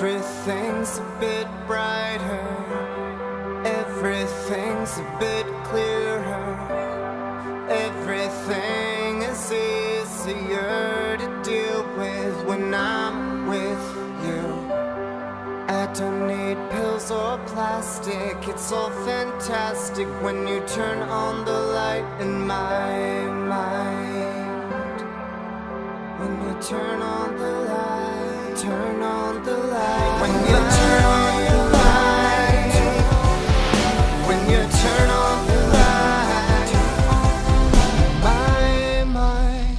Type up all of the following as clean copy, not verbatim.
Everything's a bit brighter, everything's a bit clearer, everything is easier to deal with when I'm with you. I don't need pills or plastic, it's all fantastic when you turn on the light in my mind. When you turn on the light, turn on the light. When you turn on the light, when you turn on the light, my.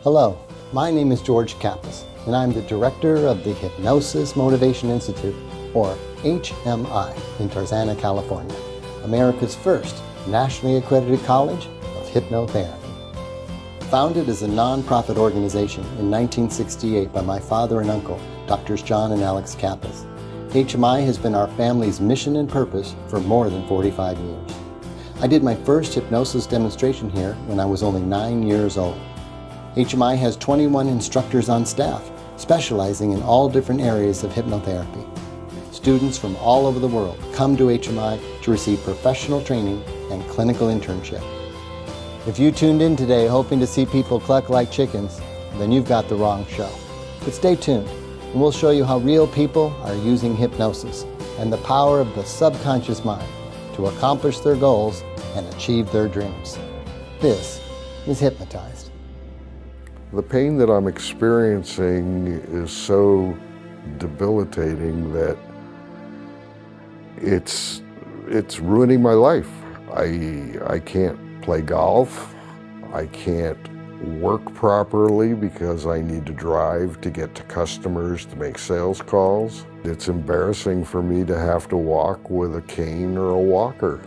Hello, my name is George Kappas, and I'm the director of the Hypnosis Motivation Institute, or HMI, in Tarzana, California, America's first nationally accredited college of hypnotherapy. Founded as a non-profit organization in 1968 by my father and uncle, Drs. John and Alex Kappas, HMI has been our family's mission and purpose for more than 45 years. I did my first hypnosis demonstration here when I was only 9 years old. HMI has 21 instructors on staff, specializing in all different areas of hypnotherapy. Students from all over the world come to HMI to receive professional training and clinical internship. If you tuned in today hoping to see people cluck like chickens, then you've got the wrong show. But stay tuned, and we'll show you how real people are using hypnosis and the power of the subconscious mind to accomplish their goals and achieve their dreams. This is Hypnotized. The pain that I'm experiencing is so debilitating that it's ruining my life. I can't play golf. I can't work properly because I need to drive to get to customers to make sales calls. It's embarrassing for me to have to walk with a cane or a walker.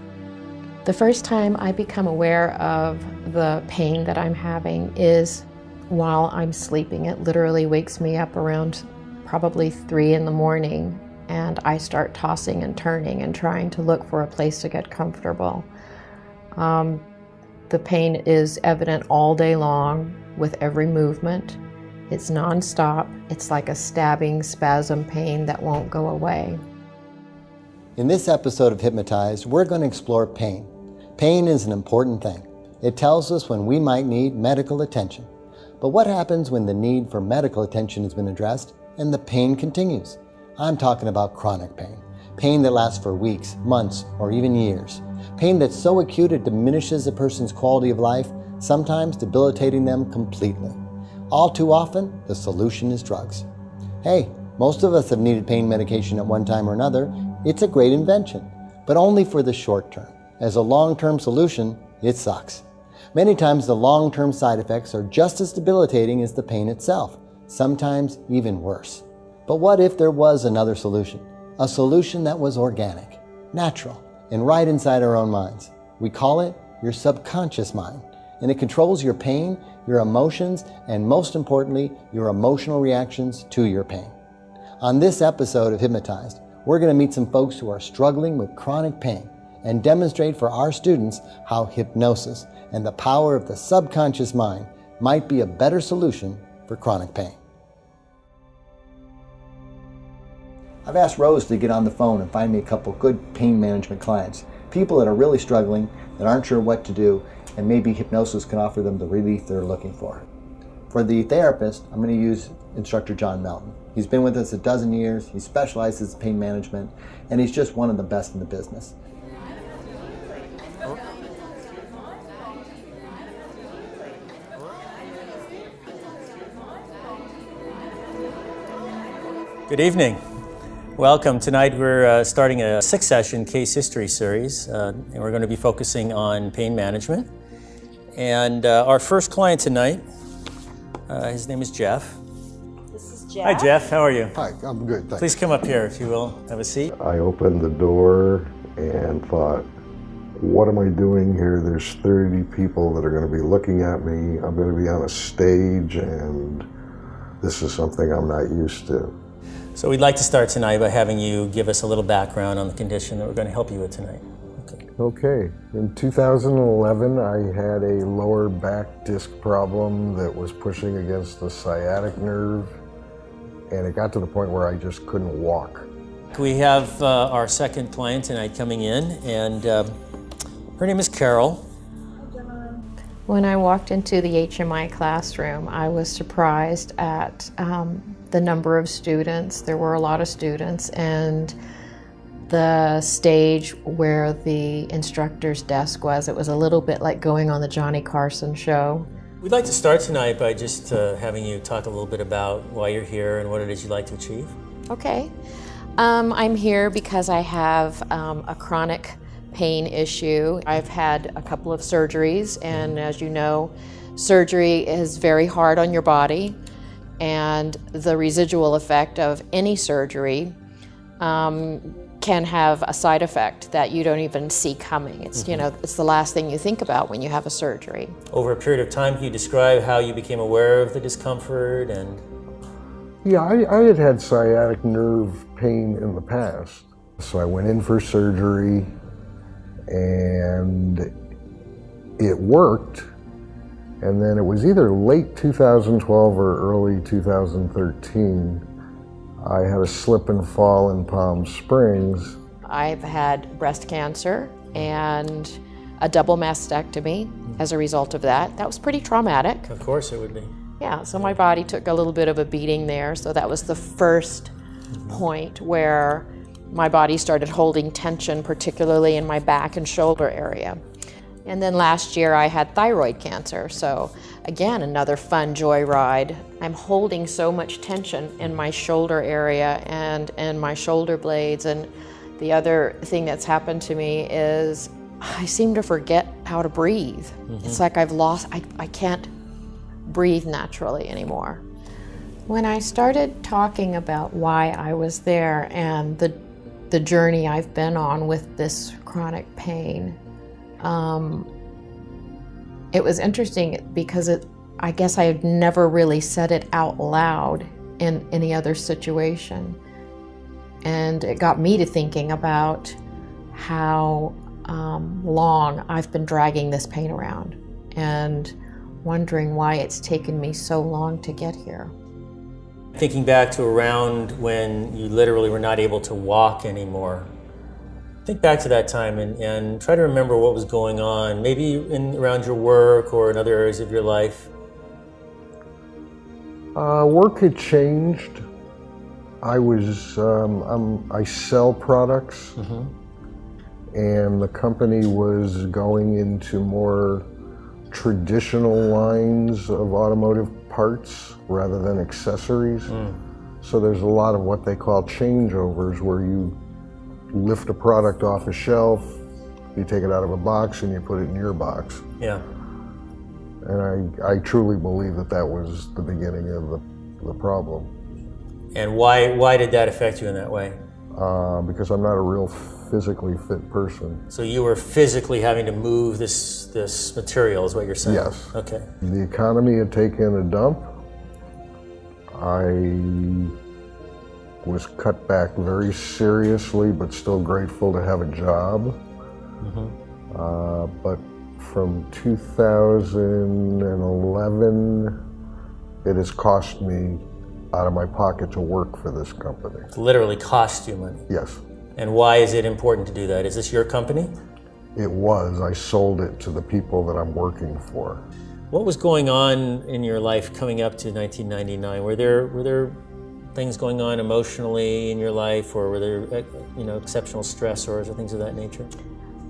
The first time I become aware of the pain that I'm having is while I'm sleeping. It literally wakes me up around probably 3 in the morning, and I start tossing and turning and trying to look for a place to get comfortable. The pain is evident all day long with every movement. It's nonstop. It's like a stabbing spasm pain that won't go away. In this episode of Hypnotized, we're going to explore pain. Pain is an important thing. It tells us when we might need medical attention. But what happens when the need for medical attention has been addressed and the pain continues? I'm talking about chronic pain. Pain that lasts for weeks, months, or even years. Pain that's so acute it diminishes a person's quality of life, sometimes debilitating them completely. All too often, the solution is drugs. Hey, most of us have needed pain medication at one time or another. It's a great invention, but only for the short term. As a long-term solution, it sucks. Many times the long-term side effects are just as debilitating as the pain itself, sometimes even worse. But what if there was another solution? A solution that was organic, natural, and right inside our own minds. We call it your subconscious mind, and it controls your pain, your emotions, and most importantly, your emotional reactions to your pain. On this episode of Hypnotized, we're going to meet some folks who are struggling with chronic pain and demonstrate for our students how hypnosis and the power of the subconscious mind might be a better solution for chronic pain. I've asked Rose to get on the phone and find me a couple good pain management clients, people that are really struggling, that aren't sure what to do, and maybe hypnosis can offer them the relief they're looking for. For the therapist, I'm going to use instructor John Melton. He's been with us a dozen years, he specializes in pain management, and he's just one of the best in the business. Good evening. Welcome. Tonight we're starting a 6-session case history series, and we're going to be focusing on pain management. And our first client tonight, his name is Jeff. This is Jeff. Hi Jeff, how are you? Hi, I'm good, thanks. Please come up here if you will, have a seat. I opened the door and thought, what am I doing here? There's 30 people that are going to be looking at me. I'm going to be on a stage, and this is something I'm not used to. So we'd like to start tonight by having you give us a little background on the condition that we're going to help you with tonight. Okay. Okay. In 2011, I had a lower back disc problem that was pushing against the sciatic nerve, and it got to the point where I just couldn't walk. We have our second client tonight coming in, and her name is Carol. When I walked into the HMI classroom, I was surprised at the number of students. There were a lot of students, and the stage where the instructor's desk was, it was a little bit like going on the Johnny Carson show. We'd like to start tonight by just having you talk a little bit about why you're here and what it is you'd like to achieve. Okay. I'm here because I have a chronic pain issue. I've had a couple of surgeries, and as you know, surgery is very hard on your body, and the residual effect of any surgery can have a side effect that you don't even see coming. It's, you know, it's the last thing you think about when you have a surgery. Over a period of time, can you describe how you became aware of the discomfort and... Yeah, I had had sciatic nerve pain in the past. So I went in for surgery, and it worked. And then it was either late 2012 or early 2013. I had a slip and fall in Palm Springs. I've had breast cancer and a double mastectomy as a result of that. That was pretty traumatic. Of course it would be. Yeah, so my body took a little bit of a beating there. So that was the first point where my body started holding tension, particularly in my back and shoulder area. And then last year I had thyroid cancer. So again, another fun joyride. I'm holding so much tension in my shoulder area and my shoulder blades. And the other thing that's happened to me is I seem to forget how to breathe. It's like I've lost, I can't breathe naturally anymore. When I started talking about why I was there and the journey I've been on with this chronic pain, it was interesting because I guess I had never really said it out loud in any other situation. And it got me to thinking about how long I've been dragging this pain around and wondering why it's taken me so long to get here. Thinking back to around when you literally were not able to walk anymore, think back to that time and try to remember what was going on, maybe around your work or in other areas of your life. Work had changed. I sell products, and the company was going into more traditional lines of automotive parts rather than accessories. So there's a lot of what they call changeovers, where you lift a product off a shelf, you take it out of a box and you put it in your box. Yeah. And I truly believe that was the beginning of the problem. And why did that affect you in that way? Because I'm not a real physically fit person. So you were physically having to move this material, is what you're saying? Yes. Okay. The economy had taken a dump. I was cut back very seriously, but still grateful to have a job. But from 2011, it has cost me out of my pocket to work for this company. It literally cost you money. Yes. And why is it important to do that? Is this your company? It was. I sold it to the people that I'm working for. What was going on in your life coming up to 1999? Were there things going on emotionally in your life, or were there exceptional stressors or things of that nature?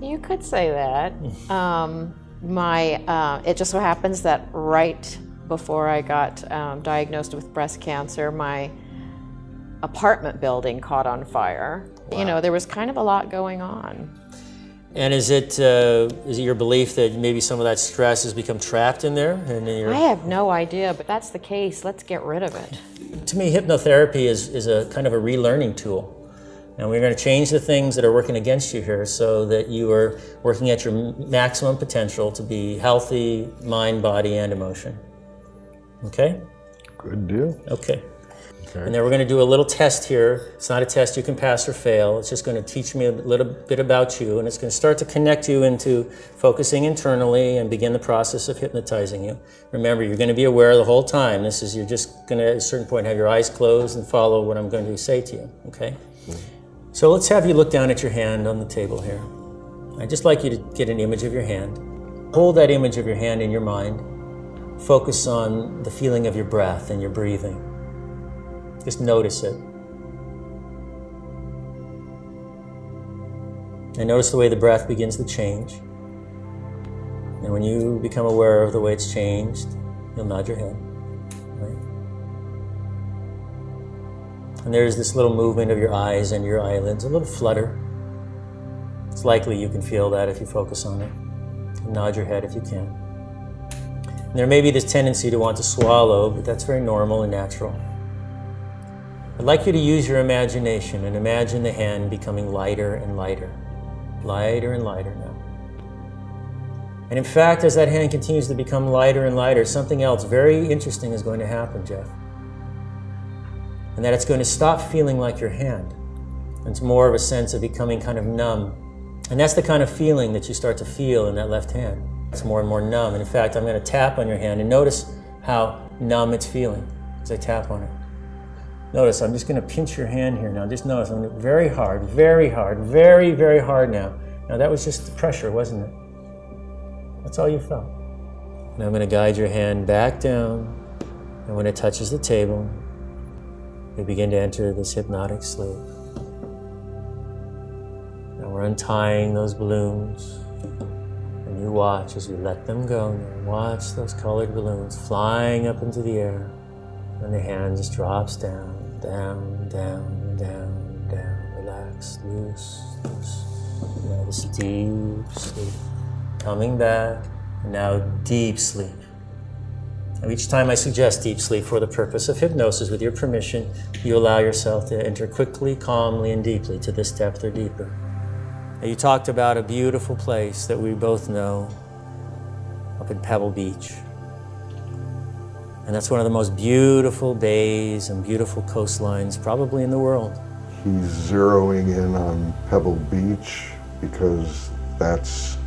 You could say that. It just so happens that right before I got diagnosed with breast cancer, my apartment building caught on fire. Wow. You know, there was kind of a lot going on. And is it your belief that maybe some of that stress has become trapped in there? I have no idea, but that's the case. Let's get rid of it. To me, hypnotherapy is a kind of a relearning tool. And we're going to change the things that are working against you here so that you are working at your maximum potential to be healthy, mind, body, and emotion. Okay? Good deal. Okay. And then we're going to do a little test here. It's not a test you can pass or fail. It's just going to teach me a little bit about you, and it's going to start to connect you into focusing internally and begin the process of hypnotizing you. Remember, you're going to be aware the whole time. You're just going to, at a certain point, have your eyes closed and follow what I'm going to say to you, okay? So let's have you look down at your hand on the table here. I'd just like you to get an image of your hand. Hold that image of your hand in your mind. Focus on the feeling of your breath and your breathing. Just notice it. And notice the way the breath begins to change. And when you become aware of the way it's changed, you'll nod your head. Right? And there's this little movement of your eyes and your eyelids, a little flutter. It's likely you can feel that if you focus on it. And nod your head if you can. And there may be this tendency to want to swallow, but that's very normal and natural. I'd like you to use your imagination and imagine the hand becoming lighter and lighter. Lighter and lighter now. And in fact, as that hand continues to become lighter and lighter, something else very interesting is going to happen, Jeff. And that it's going to stop feeling like your hand. It's more of a sense of becoming kind of numb. And that's the kind of feeling that you start to feel in that left hand. It's more and more numb. And in fact, I'm going to tap on your hand and notice how numb it's feeling as I tap on it. Notice, I'm just going to pinch your hand here now. Just notice, I'm going to very hard, very hard, very, very hard now. Now that was just the pressure, wasn't it? That's all you felt. And I'm going to guide your hand back down. And when it touches the table, we begin to enter this hypnotic sleep. Now we're untying those balloons. And you watch as we let them go. Now watch those colored balloons flying up into the air. And the hand just drops down, down, down, down, down. Relax, loose, loose. Now this deep sleep. Coming back, and now deep sleep. Now each time I suggest deep sleep for the purpose of hypnosis, with your permission, you allow yourself to enter quickly, calmly, and deeply to this depth or deeper. Now you talked about a beautiful place that we both know up in Pebble Beach. And that's one of the most beautiful bays and beautiful coastlines probably in the world. He's zeroing in on Pebble Beach because that's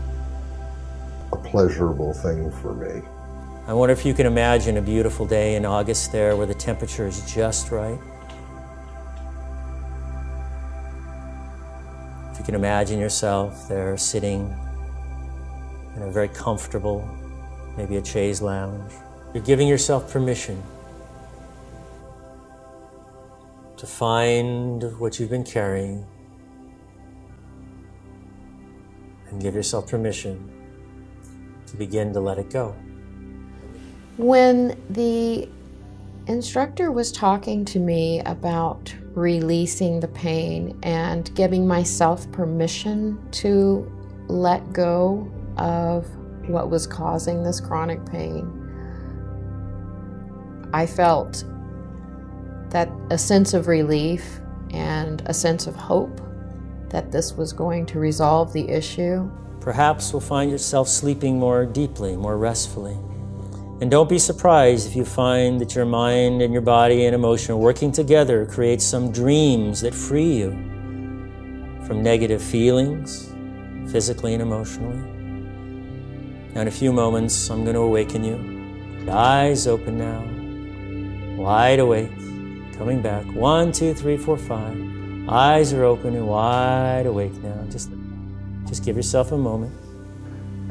a pleasurable thing for me. I wonder if you can imagine a beautiful day in August there where the temperature is just right. If you can imagine yourself there sitting in a very comfortable, maybe a chaise lounge. You're giving yourself permission to find what you've been carrying and give yourself permission to begin to let it go. When the instructor was talking to me about releasing the pain and giving myself permission to let go of what was causing this chronic pain, I felt that a sense of relief and a sense of hope that this was going to resolve the issue. Perhaps you'll find yourself sleeping more deeply, more restfully. And don't be surprised if you find that your mind and your body and emotion working together create some dreams that free you from negative feelings, physically and emotionally. Now in a few moments, I'm going to awaken you. The eyes open now. Wide awake, coming back. 1, 2, 3, 4, 5. Eyes are open and wide awake now. Just give yourself a moment.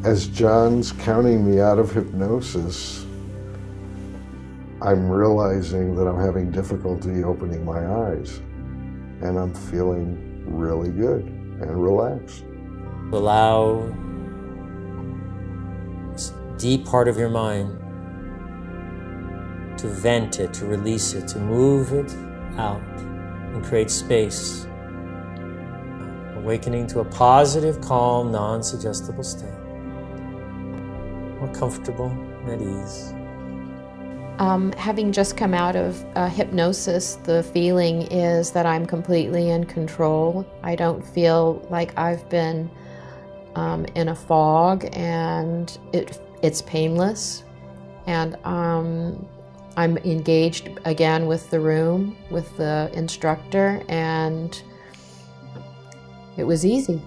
As John's counting me out of hypnosis, I'm realizing that I'm having difficulty opening my eyes, and I'm feeling really good and relaxed. Allow this deep part of your mind to vent it, to release it, to move it out and create space. Awakening to a positive, calm, non-suggestible state. More comfortable and at ease. Having just come out of hypnosis, the feeling is that I'm completely in control. I don't feel like I've been in a fog, and it's painless. And I'm engaged again with the room, with the instructor, and it was easy.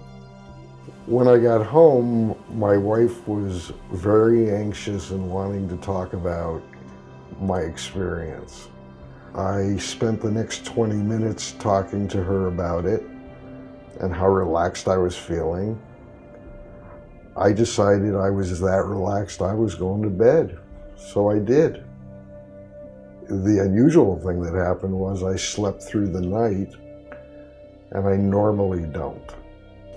When I got home, my wife was very anxious and wanting to talk about my experience. I spent the next 20 minutes talking to her about it and how relaxed I was feeling. I decided I was that relaxed I was going to bed, so I did. The unusual thing that happened was I slept through the night, and I normally don't.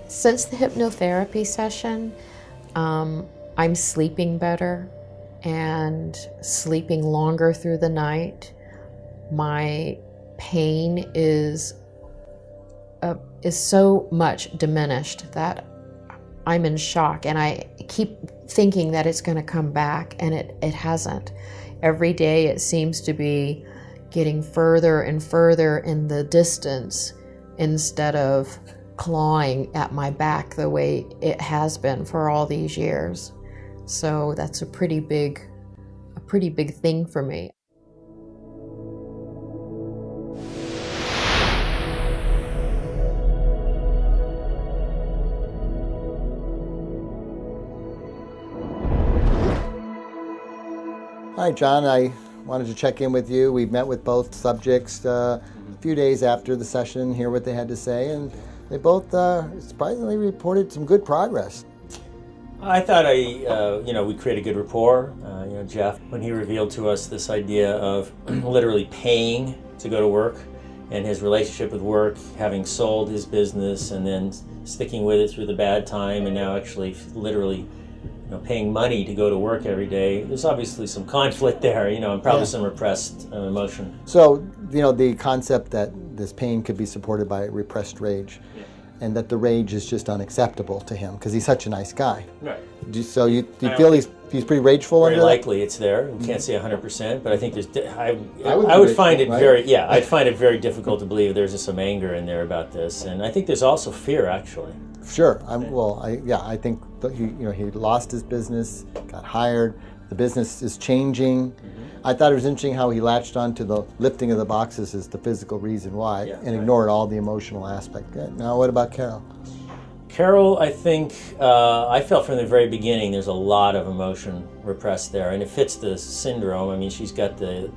Since the hypnotherapy session, I'm sleeping better and sleeping longer through the night. My pain is so much diminished that I'm in shock, and I keep thinking that it's going to come back, and it hasn't. Every day it seems to be getting further and further in the distance instead of clawing at my back the way it has been for all these years. So that's a pretty big thing for me. Hi, John. I wanted to check in with you. We've met with both subjects a few days after the session, hear what they had to say, and they both surprisingly reported some good progress. I thought we created good rapport. Jeff, when he revealed to us this idea of literally paying to go to work and his relationship with work, having sold his business and then sticking with it through the bad time, and now actually literally paying money to go to work every day. There's obviously some conflict there, and probably some repressed emotion. So, the concept that this pain could be supported by repressed rage, and that the rage is just unacceptable to him because he's such a nice guy. Right. So you feel he's pretty rageful very under likely that? It's there. We can't say 100%, but I think there's. I would find it right? I'd find it very difficult to believe there's just some anger in there about this, and I think there's also fear actually. Sure. I think that he lost his business, got hired. The business is changing. I thought it was interesting how he latched on to the lifting of the boxes as the physical reason why, and ignored all the emotional aspect. Now, what about Carol? Carol, I think I felt from the very beginning there's a lot of emotion repressed there, and it fits the syndrome. I mean, she's got the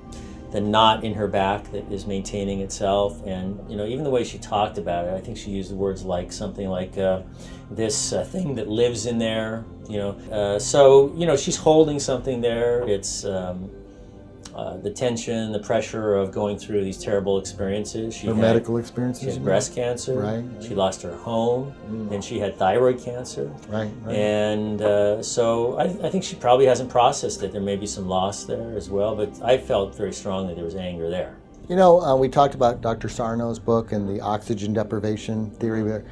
knot in her back that is maintaining itself, and even the way she talked about it, I think she used the words like something like this thing that lives in there. So she's holding something there. It's the tension, the pressure of going through these terrible experiences. She had medical experiences. She had breast cancer. Right. She lost her home, and she had thyroid cancer. Right. And so I think she probably hasn't processed it. There may be some loss there as well, but I felt very strongly there was anger there. We talked about Dr. Sarno's book and the oxygen deprivation theory,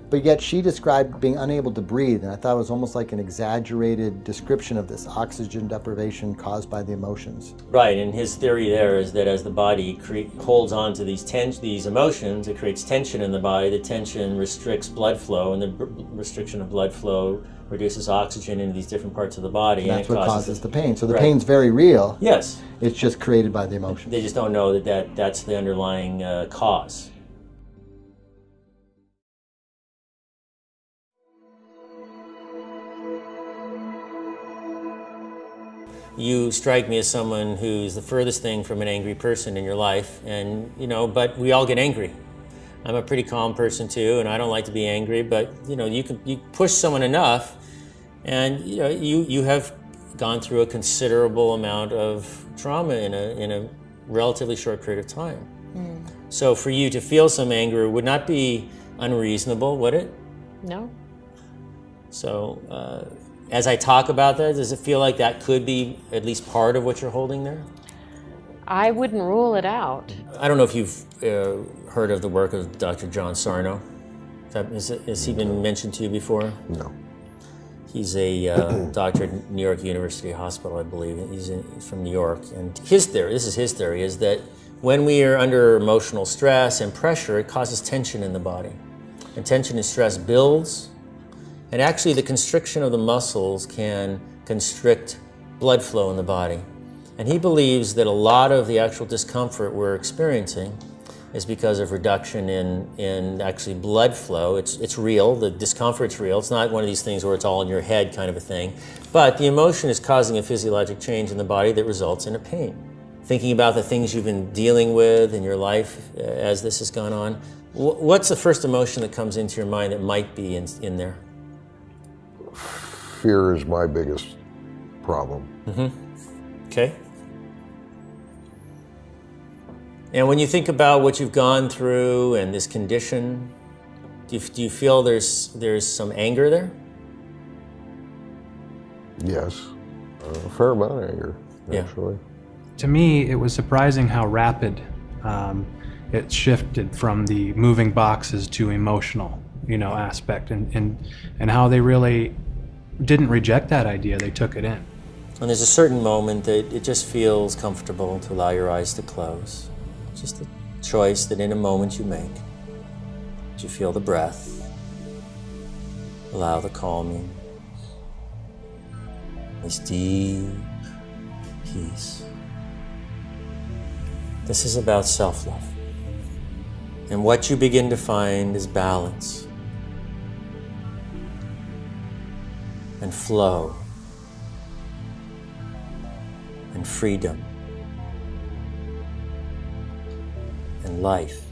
but yet she described being unable to breathe, and I thought it was almost like an exaggerated description of this oxygen deprivation caused by the emotions. Right, and his theory there is that as the body holds on to these emotions, it creates tension in the body. The tension restricts blood flow, and the restriction of blood flow reduces oxygen into these different parts of the body. And that's what causes the pain. So the right. pain's very real. Yes. It's just created by the emotions. They just don't know that's the underlying cause. You strike me as someone who's the furthest thing from an angry person in your life, and but we all get angry. I'm a pretty calm person too, and I don't like to be angry, but you push someone enough, and you have gone through a considerable amount of trauma in a relatively short period of time. So for you to feel some anger would not be unreasonable, would it? No. So as I talk about that, does it feel like that could be at least part of what you're holding there? I wouldn't rule it out. I don't know if you've heard of the work of Dr. John Sarno. Has he been mentioned to you before? No. He's a doctor at New York University Hospital, I believe. He's from New York. And his theory, is that when we are under emotional stress and pressure, it causes tension in the body. And tension and stress builds. And actually, the constriction of the muscles can constrict blood flow in the body. And he believes that a lot of the actual discomfort we're experiencing is because of reduction in actually blood flow. It's real, the discomfort's real. It's not one of these things where it's all in your head kind of a thing. But the emotion is causing a physiologic change in the body that results in a pain. Thinking about the things you've been dealing with in your life as this has gone on, what's the first emotion that comes into your mind that might be in there? Fear is my biggest problem. Okay. And when you think about what you've gone through and this condition, do you feel there's some anger there? Yes, a fair amount of anger, actually. To me, it was surprising how rapid it shifted from the moving boxes to emotional, aspect, and how they really didn't reject that idea. They took it in. And there's a certain moment that it just feels comfortable to allow your eyes to close. It's just a choice that in a moment you make. You feel the breath, allow the calming, this deep peace. This is about self-love. And what you begin to find is balance and flow and freedom and life.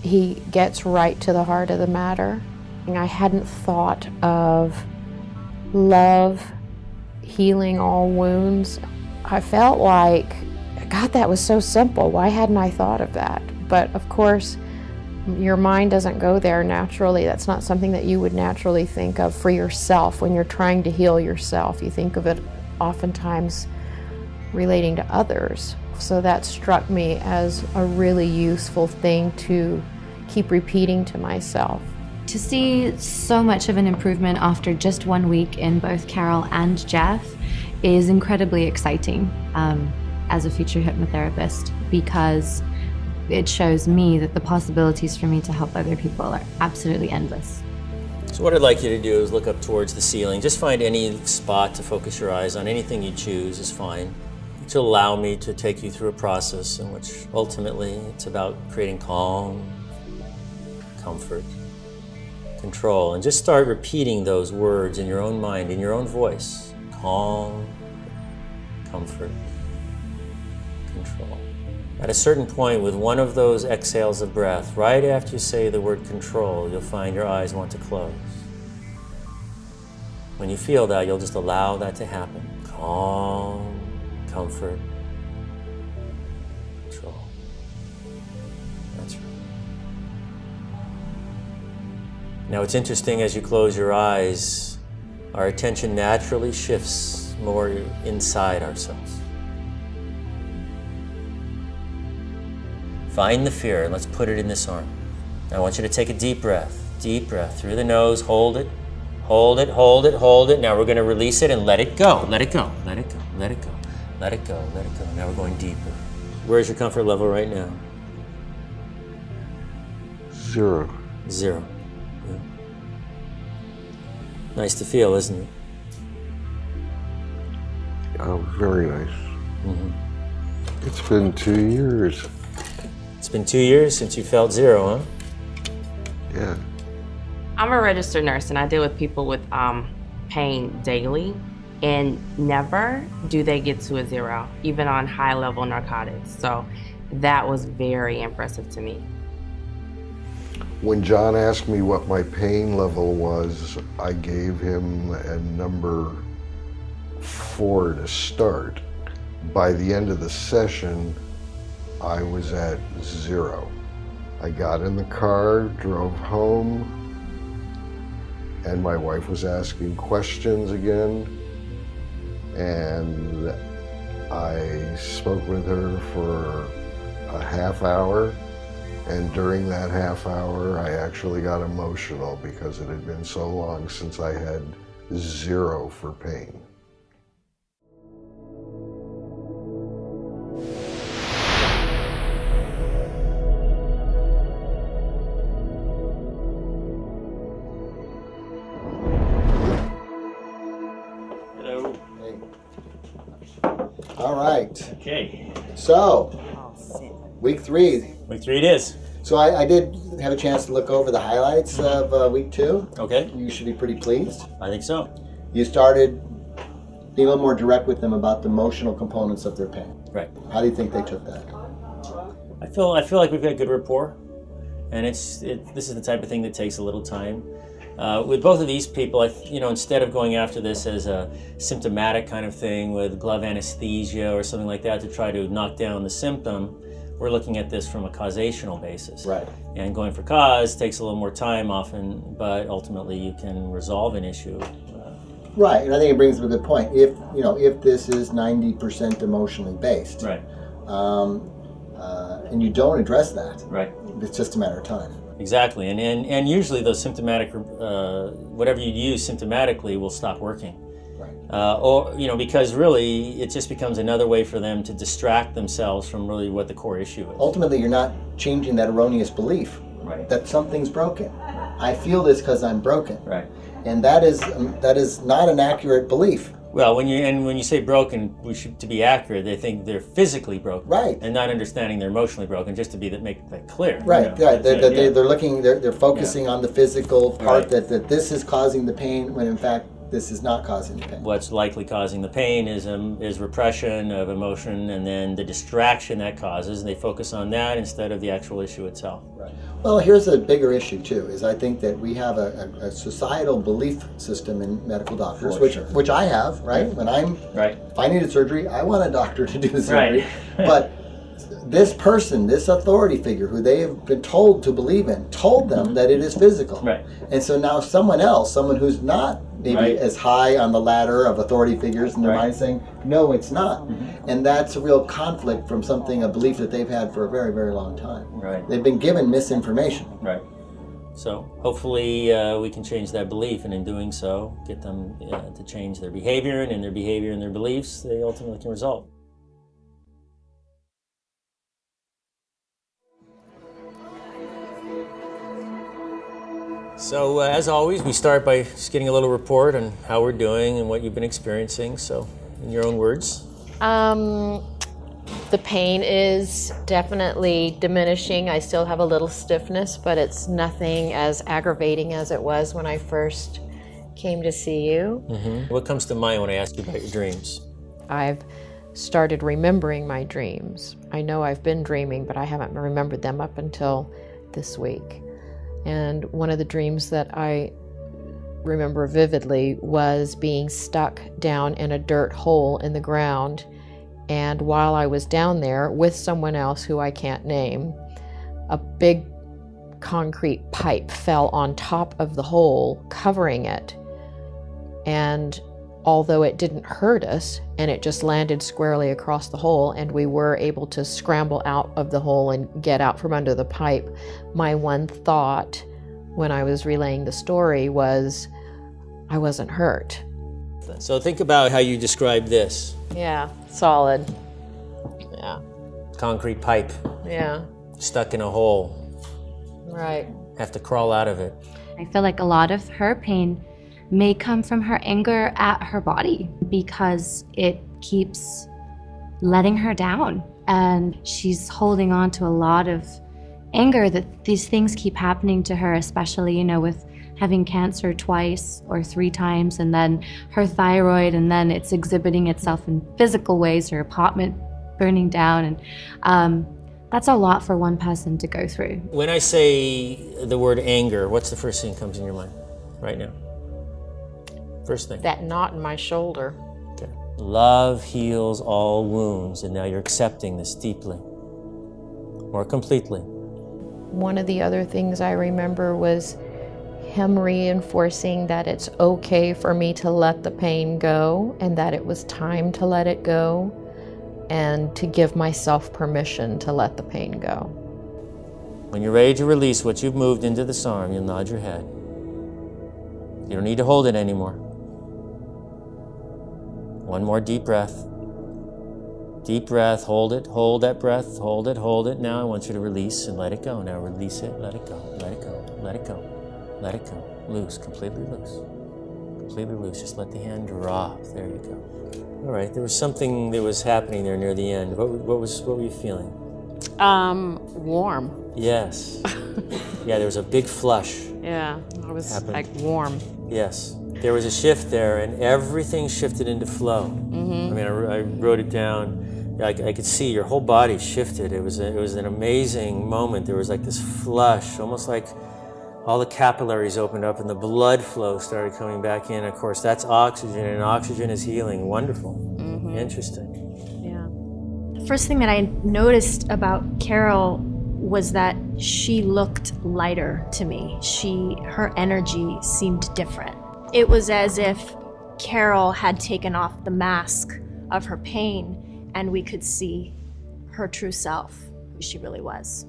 He gets right to the heart of the matter. I hadn't thought of love healing all wounds. I felt like, God, that was so simple. Why hadn't I thought of that? But of course, your mind doesn't go there naturally. That's not something that you would naturally think of for yourself when you're trying to heal yourself. You think of it oftentimes relating to others. So that struck me as a really useful thing to keep repeating to myself. To see so much of an improvement after just 1 week in both Carol and Jeff is incredibly exciting as a future hypnotherapist, because it shows me that the possibilities for me to help other people are absolutely endless. So what I'd like you to do is look up towards the ceiling. Just find any spot to focus your eyes on. Anything you choose is fine. To allow me to take you through a process in which ultimately it's about creating calm, comfort, control. And just start repeating those words in your own mind, in your own voice. Calm, comfort, control. At a certain point, with one of those exhales of breath, right after you say the word control, you'll find your eyes want to close. When you feel that, you'll just allow that to happen. Calm, comfort, control. That's right. Now it's interesting, as you close your eyes, our attention naturally shifts more inside ourselves. Find the fear, and let's put it in this arm. Now I want you to take a deep breath through the nose, hold it, hold it, hold it, hold it. Now we're going to release it and let it go, let it go, let it go, let it go, let it go, let it go. Now we're going deeper. Where's your comfort level right now? 0. 0. Yeah. Nice to feel, isn't it? Oh, very nice. It's been 2 years. It's been 2 years since you felt 0, huh? Yeah. I'm a registered nurse, and I deal with people with pain daily, and never do they get to a 0, even on high-level narcotics. So that was very impressive to me. When John asked me what my pain level was, I gave him a number 4 to start. By the end of the session, I was at 0. I got in the car, drove home, and my wife was asking questions again. And I spoke with her for a half hour. And during that half hour, I actually got emotional because it had been so long since I had 0 for pain. All right. Okay. So, week 3. Week 3 it is. So I did have a chance to look over the highlights of week 2. Okay. You should be pretty pleased. I think so. You started being a little more direct with them about the emotional components of their pain. Right. How do you think they took that? I feel like we've got good rapport, and this is the type of thing that takes a little time. With both of these people, instead of going after this as a symptomatic kind of thing with glove anesthesia or something like that to try to knock down the symptom, we're looking at this from a causational basis. Right. And going for cause takes a little more time often, but ultimately you can resolve an issue. Right, and I think it brings up a good point. If this is 90% emotionally based, Right. And you don't address that, Right. it's just a matter of time. Exactly, and usually those symptomatic, whatever you use symptomatically will stop working. Right. Because really it just becomes another way for them to distract themselves from really what the core issue is. Ultimately, you're not changing that erroneous belief Right. that something's broken. I feel this because I'm broken, Right. and that is not an accurate belief. Well, when you say broken, to be accurate, they think they're physically broken, Right. and not understanding they're emotionally broken. Just to make that clear. Right, right. That's the idea. They're focusing on the physical part, Right. that this is causing the pain, when in fact this is not causing the pain. What's likely causing the pain is repression of emotion, and then the distraction that causes, and they focus on that instead of the actual issue itself. Right. Well, here's a bigger issue too, is I think that we have a societal belief system in medical doctors, which I have, right? When if I needed surgery, I want a doctor to do the surgery. Right. But this person, this authority figure who they have been told to believe in, told them that it is physical. Right. And so now someone who's not maybe Right. as high on the ladder of authority figures in their Right. mind saying, no, it's not. And that's a real conflict from a belief that they've had for a very, very long time. Right. They've been given misinformation. Right. So hopefully we can change that belief, and in doing so, get them to change their behavior, and in their behavior and their beliefs, they ultimately can resolve. So as always, we start by just getting a little report on how we're doing and what you've been experiencing. So in your own words. The pain is definitely diminishing. I still have a little stiffness, but it's nothing as aggravating as it was when I first came to see you. Mm-hmm. What comes to mind when I ask you about your dreams? I've started remembering my dreams. I know I've been dreaming, but I haven't remembered them up until this week. And one of the dreams that I remember vividly was being stuck down in a dirt hole in the ground. And while I was down there with someone else who I can't name, a big concrete pipe fell on top of the hole, covering it. And although it didn't hurt us, and it just landed squarely across the hole, and we were able to scramble out of the hole and get out from under the pipe, my one thought when I was relaying the story was, I wasn't hurt. So think about how you described this. Yeah, solid. Yeah. Concrete pipe, Yeah, stuck in a hole, right. have to crawl out of it. I feel like a lot of her pain may come from her anger at her body because it keeps letting her down. And she's holding on to a lot of anger that these things keep happening to her, especially, with having cancer twice or 3 times, and then her thyroid, and then it's exhibiting itself in physical ways, her apartment burning down. And that's a lot for one person to go through. When I say the word anger, what's the first thing that comes in your mind right now? First thing. That knot in my shoulder. Okay. Love heals all wounds, and now you're accepting this deeply, more completely. One of the other things I remember was him reinforcing that it's okay for me to let the pain go, and that it was time to let it go, and to give myself permission to let the pain go. When you're ready to release what you've moved into this arm, you'll nod your head. You don't need to hold it anymore. One more deep breath. Deep breath, hold it, hold that breath, hold it. Now I want you to release and let it go. Now release it, let it go, let it go, let it go, let it go. Loose, completely loose. completely loose. Just let the hand drop. There you go. All right, there was something that was happening there near the end. What were you feeling? Warm. Yes. Yeah, there was a big flush. Yeah, I was Happened. like warm. Yes. There was a shift there, and everything shifted into flow. I mean, I wrote it down. I could see your whole body shifted. It was an amazing moment. There was like this flush, almost like all the capillaries opened up and the blood flow started coming back in. Of course, that's oxygen, and oxygen is healing. Wonderful. Interesting. Yeah. The first thing that I noticed about Carol was that she looked lighter to me. Her energy seemed different. It was as if Carol had taken off the mask of her pain and we could see her true self, who she really was.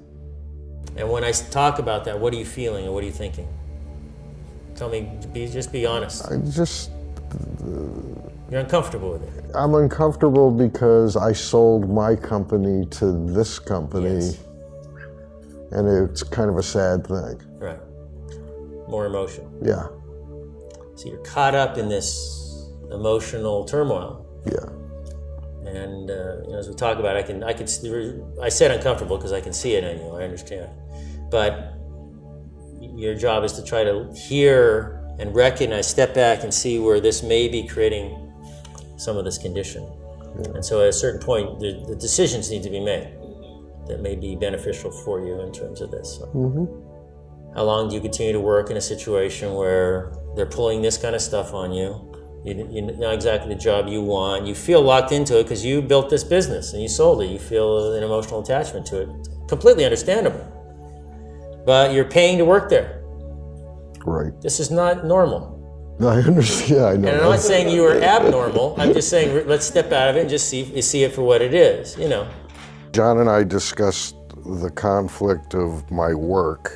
And when I talk about that, what are you feeling and what are you thinking? Tell me, just be honest. You're uncomfortable with it. I'm uncomfortable because I sold my company to this company, Yes. and it's kind of a sad thing. Right. More emotion. Yeah, So you're caught up in this emotional turmoil. yeah. And as we talk about it, I said uncomfortable because I can see it in you, I understand. But your job is to try to hear and recognize, step back and see where this may be creating some of this condition. Yeah. And so at a certain point, the decisions need to be made that may be beneficial for you in terms of this. So how long do you continue to work in a situation where they're pulling this kind of stuff on you? You know exactly the job you want. You feel locked into it because you built this business and you sold it. You feel an emotional attachment to it. Completely understandable. But you're paying to work there. Right. This is not normal. I understand. Yeah, I know. And I'm not saying you are abnormal. I'm just saying let's step out of it and just see it for what it is, you know. John and I discussed the conflict of my work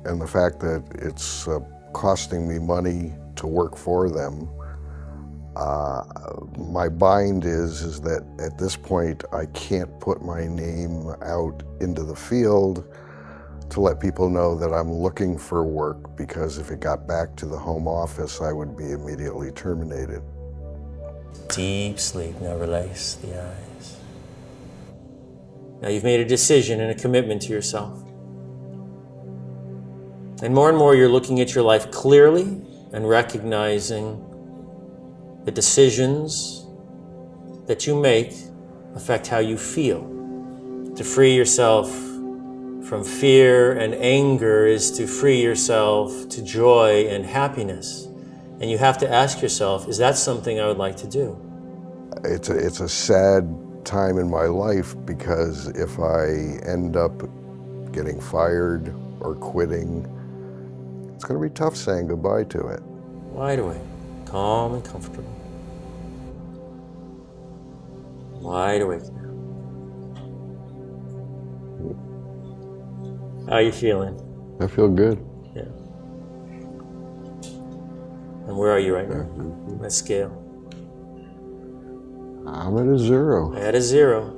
and the fact that it's costing me money to work for them. My bind is that at this point I can't put my name out into the field to let people know that I'm looking for work, because if it got back to the home office, I would be immediately terminated. Deep sleep, now release the eyes. Now you've made a decision and a commitment to yourself. And more you're looking at your life clearly and recognizing the decisions that you make affect how you feel. To free yourself from fear and anger is to free yourself to joy and happiness. And you have to ask yourself, is that something I would like to do? It's a sad time in my life, because if I end up getting fired or quitting, it's going to be tough saying goodbye to it. Wide awake, calm and comfortable. Wide awake now. How are you feeling? I feel good. Yeah. And where are you right now on that scale? I'm at a 0. At a 0.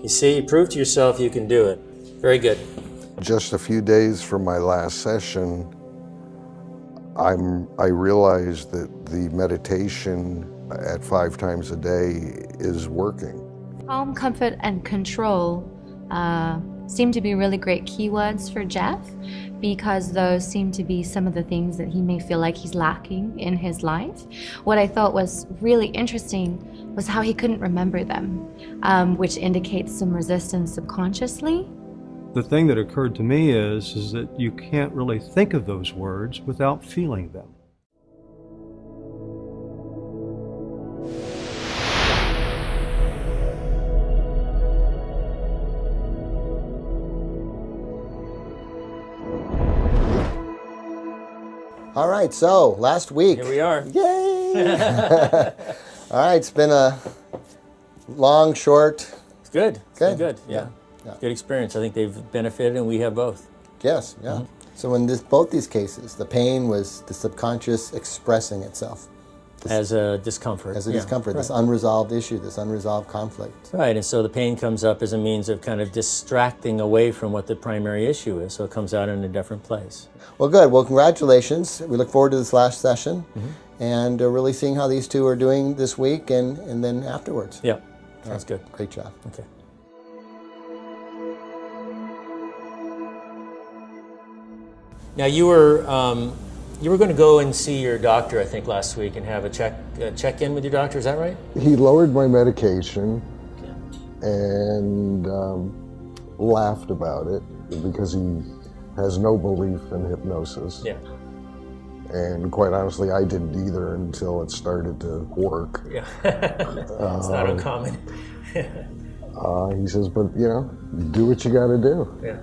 You see, you proved to yourself you can do it. Very good. Just a few days from my last session, I realized that the meditation at 5 times a day is working. Calm, comfort, and control seem to be really great keywords for Jeff, because those seem to be some of the things that he may feel like he's lacking in his life. What I thought was really interesting was how he couldn't remember them, which indicates some resistance subconsciously. The thing that occurred to me is that you can't really think of those words without feeling them. All right, so last week. Here we are. Yay! All right, it's been a long, short. It's good. It's been Good. good. Yeah. Yeah. Good experience. I think they've benefited, and we have both. Yes, yeah. So in both these cases, the pain was the subconscious expressing itself. As a discomfort. As a Yeah, discomfort, right. this unresolved issue, this unresolved conflict. Right, and so the pain comes up as a means of kind of distracting away from what the primary issue is, so it comes out in a different place. Well, good. Well, congratulations. We look forward to this last session. and really seeing how these two are doing this week and then afterwards. Yeah, sounds good. Great job. Okay. Now you were going to go and see your doctor, I think, last week and have a check-in with your doctor. Is that right? He lowered my medication and laughed about it because he has no belief in hypnosis. Yeah. And quite honestly, I didn't either until it started to work. Yeah. It's not uncommon. He says, but do what you got to do. Yeah.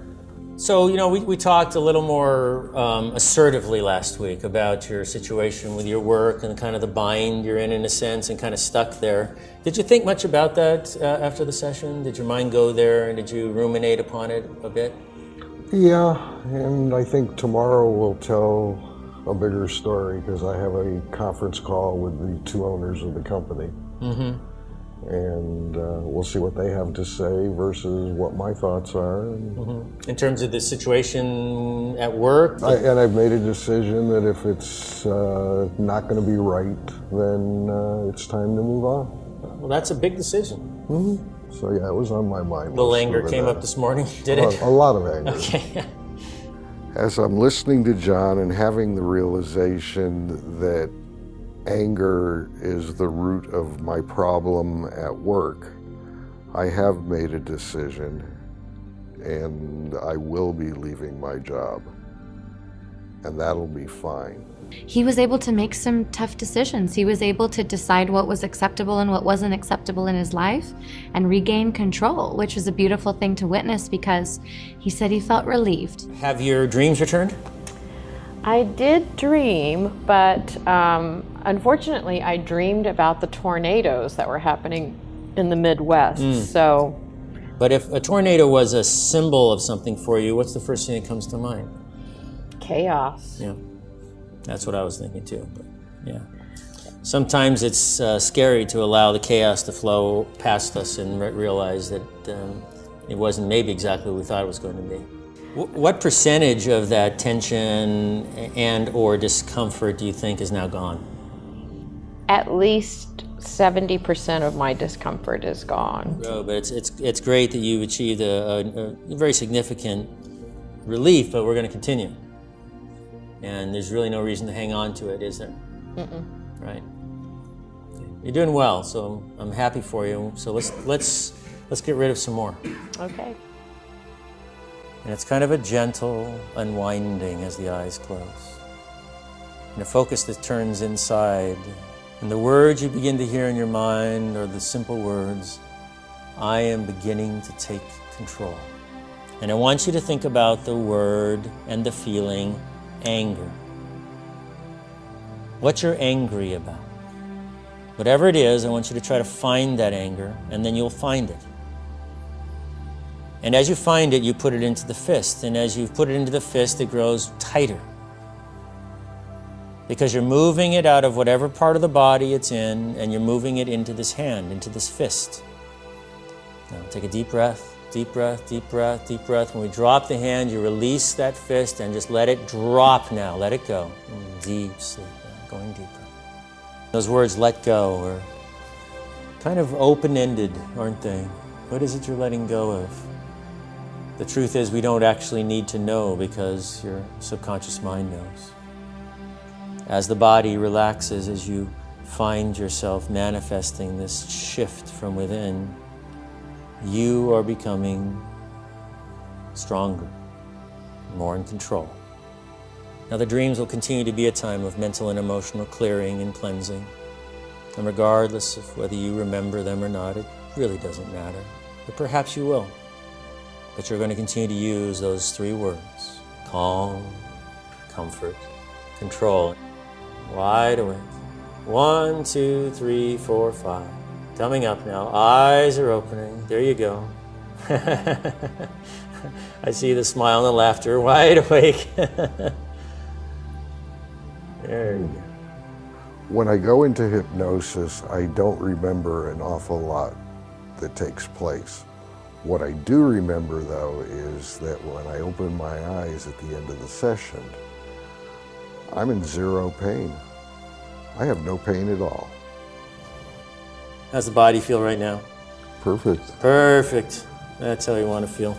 So, we talked a little more assertively last week about your situation with your work and kind of the bind you're in a sense, and kind of stuck there. Did you think much about that after the session? Did your mind go there, and did you ruminate upon it a bit? Yeah, and I think tomorrow we'll tell a bigger story because I have a conference call with the two owners of the company. Mm-hmm. And we'll see what they have to say versus what my thoughts are. Mm-hmm. In terms of the situation at work? And I've made a decision that if it's not going to be right, then it's time to move on. Well, that's a big decision. Mm-hmm. So yeah, it was on my mind. A little anger came up this morning, did it? A lot of anger. Okay. As I'm listening to John and having the realization that anger is the root of my problem at work, I have made a decision, and I will be leaving my job, and that'll be fine. He was able to make some tough decisions. He was able to decide what was acceptable and what wasn't acceptable in his life and regain control, which was a beautiful thing to witness because he said he felt relieved. Have your dreams returned? I did dream, but unfortunately I dreamed about the tornadoes that were happening in the Midwest. So, but if a tornado was a symbol of something for you, what's the first thing that comes to mind? Chaos. Yeah, that's what I was thinking too. But yeah, sometimes it's scary to allow the chaos to flow past us and realize that it wasn't maybe exactly what we thought it was going to be. What percentage of that tension and or discomfort do you think is now gone? At least 70% of my discomfort is gone. Oh, but it's great that you've achieved a very significant relief, but we're going to continue. And there's really no reason to hang on to it, is there? Mm-mm. Right. You're doing well, so I'm happy for you. So let's get rid of some more. Okay. And it's kind of a gentle unwinding as the eyes close. And a focus that turns inside. And the words you begin to hear in your mind are the simple words, I am beginning to take control. And I want you to think about the word and the feeling, anger. What you're angry about. Whatever it is, I want you to try to find that anger, and then you'll find it. And as you find it, you put it into the fist. And as you put it into the fist, it grows tighter. Because you're moving it out of whatever part of the body it's in, and you're moving it into this hand, into this fist. Now take a deep breath, deep breath, deep breath, deep breath. When we drop the hand, you release that fist and just let it drop now. Let it go. Deep sleep, going deeper. Those words, let go, are kind of open-ended, aren't they? What is it you're letting go of? The truth is we don't actually need to know because your subconscious mind knows. As the body relaxes, as you find yourself manifesting this shift from within, you are becoming stronger, more in control. Now the dreams will continue to be a time of mental and emotional clearing and cleansing. And regardless of whether you remember them or not, it really doesn't matter. But perhaps you will. But you're going to continue to use those three words, calm, comfort, control. Wide awake. 1, 2, 3, 4, 5. Coming up now. Eyes are opening. There you go. I see the smile and the laughter. Wide awake. There you go. When I go into hypnosis, I don't remember an awful lot that takes place. What I do remember, though, is that when I open my eyes at the end of the session, I'm in zero pain. I have no pain at all. How's the body feel right now? Perfect. Perfect. That's how you want to feel.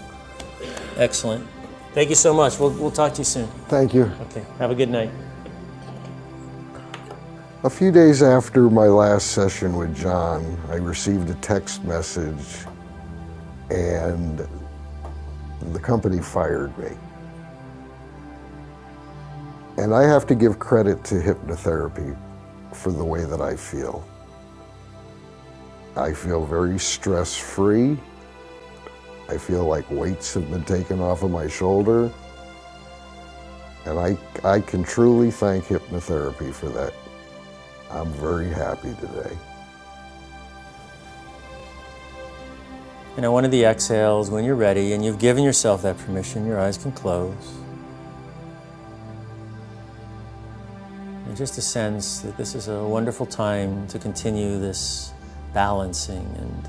Excellent. Thank you so much. We'll talk to you soon. Thank you. Okay. Have a good night. A few days after my last session with John, I received a text message and the company fired me. And I have to give credit to hypnotherapy for the way that I feel. I feel very stress-free. I feel like weights have been taken off of my shoulder. And I can truly thank hypnotherapy for that. I'm very happy today. And on one of the exhales, when you're ready and you've given yourself that permission, your eyes can close. And just a sense that this is a wonderful time to continue this balancing and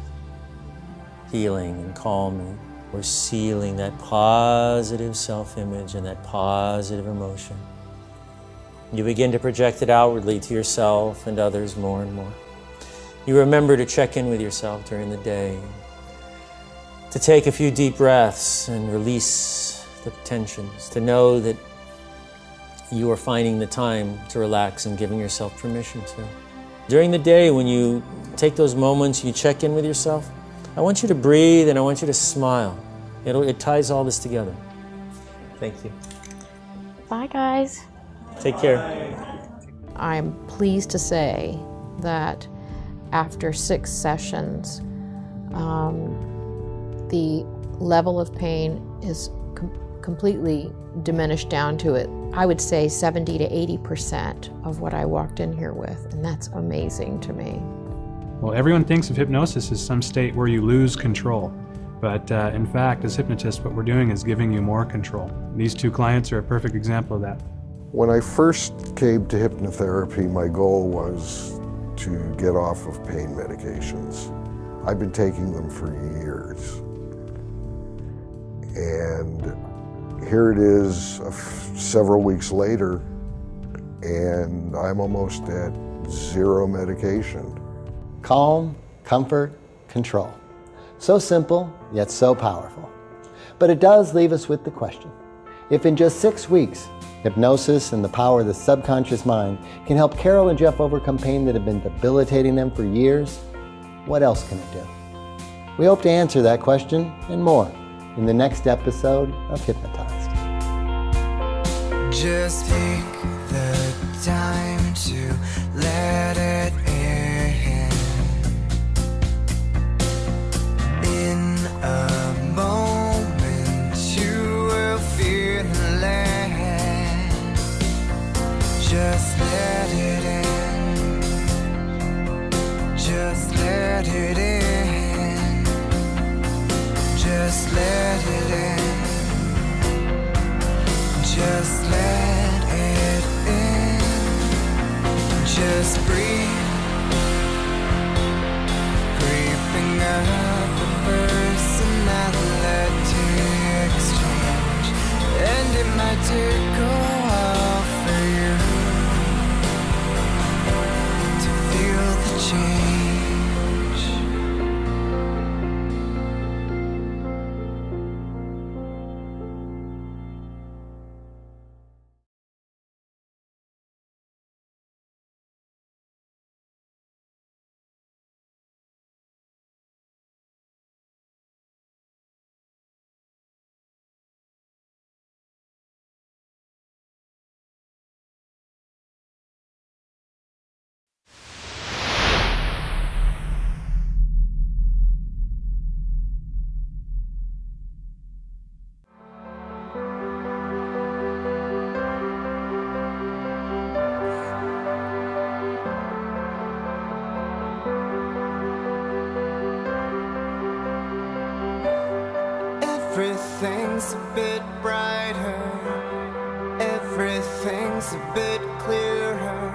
healing and calming. We're sealing that positive self-image and that positive emotion. You begin to project it outwardly to yourself and others more and more. You remember to check in with yourself during the day, to take a few deep breaths and release the tensions, to know that you are finding the time to relax and giving yourself permission to. During the day, when you take those moments, you check in with yourself, I want you to breathe and I want you to smile. It ties all this together. Thank you. Bye, guys. Take care. I'm pleased to say that after 6 sessions, the level of pain is completely diminished down to it. I would say 70 to 80% of what I walked in here with, and that's amazing to me. Well, everyone thinks of hypnosis as some state where you lose control. But in fact, as hypnotists, what we're doing is giving you more control. These 2 clients are a perfect example of that. When I first came to hypnotherapy, my goal was to get off of pain medications. I've been taking them for years. And here it is several weeks later, and I'm almost at 0 medication. Calm, comfort, control. So simple, yet so powerful. But it does leave us with the question, if in just 6 weeks, hypnosis and the power of the subconscious mind can help Carol and Jeff overcome pain that had been debilitating them for years, what else can it do? We hope to answer that question and more in the next episode of Hypnotized. Just take the time to let it in. In a moment you will feel it. Just let it in. Just let it in. Just let it in. Just let it in. Just breathe. Creeping up the personality exchange. And it might take a while for you to feel the change. Everything's a bit brighter. Everything's a bit clearer.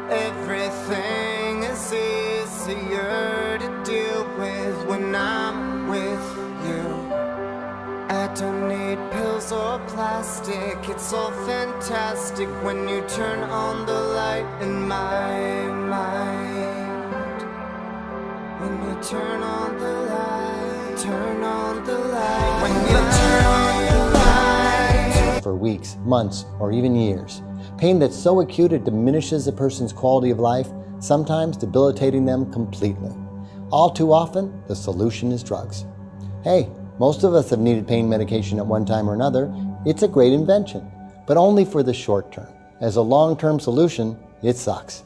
Everything is easier to deal with when I'm with you. I don't need pills or plastic. It's all fantastic when you turn on the light in my mind. When you turn on the light, turn on the light. When you turn on the light. For weeks, months, or even years. Pain that's so acute it diminishes a person's quality of life, sometimes debilitating them completely. All too often, the solution is drugs. Hey, most of us have needed pain medication at one time or another. It's a great invention, but only for the short term. As a long-term solution, it sucks.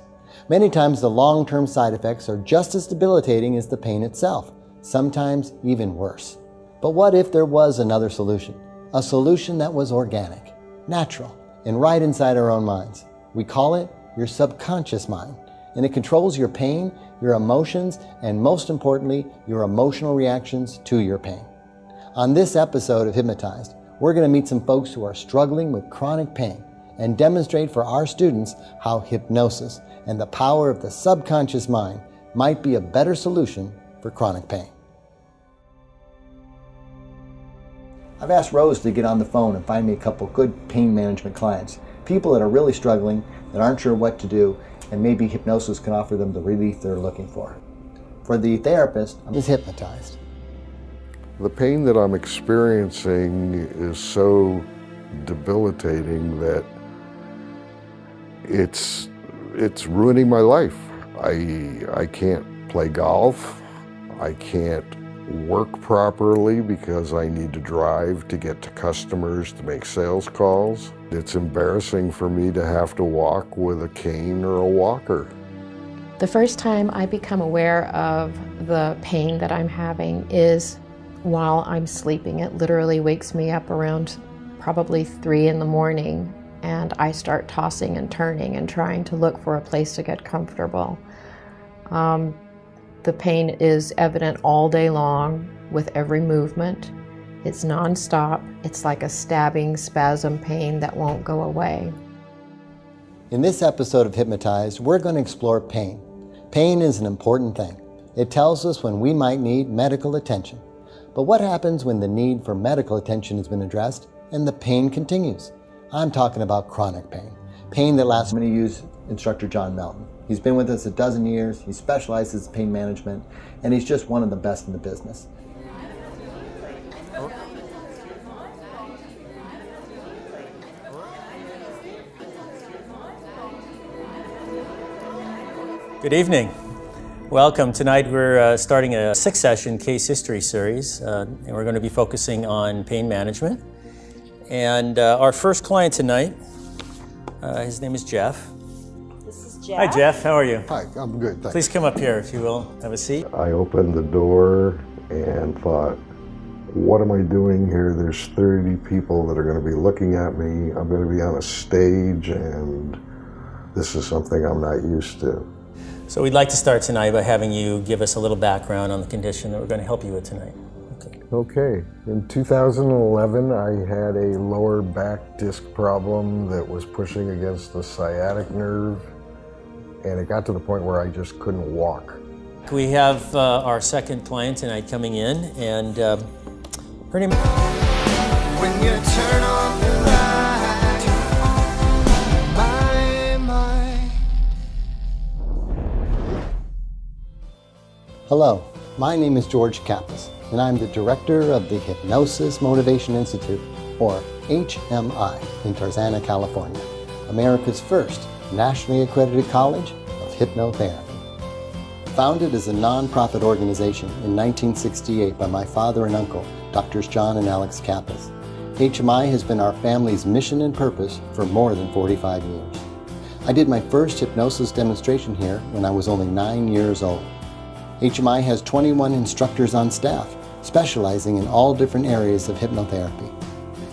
Many times the long-term side effects are just as debilitating as the pain itself, sometimes even worse. But what if there was another solution? A solution that was organic, natural, and right inside our own minds. We call it your subconscious mind, and it controls your pain, your emotions, and most importantly, your emotional reactions to your pain. On this episode of Hypnotized, we're going to meet some folks who are struggling with chronic pain and demonstrate for our students how hypnosis and the power of the subconscious mind might be a better solution for chronic pain. I've asked Rose to get on the phone and find me a couple good pain management clients, people that are really struggling, that aren't sure what to do, and maybe hypnosis can offer them the relief they're looking for. For the therapist, I'm just hypnotized. The pain that I'm experiencing is so debilitating that it's ruining my life. I can't play golf. I can't work properly because I need to drive to get to customers to make sales calls. It's embarrassing for me to have to walk with a cane or a walker. The first time I become aware of the pain that I'm having is while I'm sleeping. It literally wakes me up around probably 3 in the morning, and I start tossing and turning and trying to look for a place to get comfortable. The pain is evident all day long with every movement. It's nonstop. It's like a stabbing spasm pain that won't go away. In this episode of Hypnotized, we're going to explore pain. Pain is an important thing. It tells us when we might need medical attention. But what happens when the need for medical attention has been addressed and the pain continues? I'm talking about chronic pain. Pain that lasts. I'm going to use instructor John Melton. He's been with us a dozen years. He specializes in pain management, and he's just one of the best in the business. Good evening. Welcome. Tonight we're starting a 6-session case history series, and we're going to be focusing on pain management. And our first client tonight, his name is Jeff. This is Jeff. Hi, Jeff. How are you? Hi, I'm good, thanks. Please come up here, if you will. Have a seat. I opened the door and thought, what am I doing here? There's 30 people that are going to be looking at me. I'm going to be on a stage, and this is something I'm not used to. So we'd like to start tonight by having you give us a little background on the condition that we're going to help you with tonight. Okay. In 2011, I had a lower back disc problem that was pushing against the sciatic nerve, and it got to the point where I just couldn't walk. We have our second client tonight coming in, and her name... When you turn on the light, my mind. Hello, my name is George Kappas, and I'm the director of the Hypnosis Motivation Institute, or HMI, in Tarzana, California, America's first nationally accredited college of hypnotherapy. Founded as a non-profit organization in 1968 by my father and uncle, Drs. John and Alex Kappas, HMI has been our family's mission and purpose for more than 45 years. I did my first hypnosis demonstration here when I was only 9 years old. HMI has 21 instructors on staff, specializing in all different areas of hypnotherapy.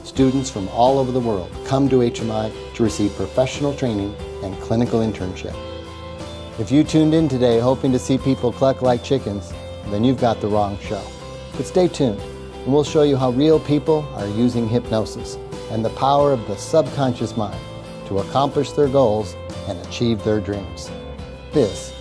Students from all over the world come to HMI to receive professional training and clinical internship. If you tuned in today hoping to see people cluck like chickens, then you've got the wrong show. But stay tuned, and we'll show you how real people are using hypnosis and the power of the subconscious mind to accomplish their goals and achieve their dreams. This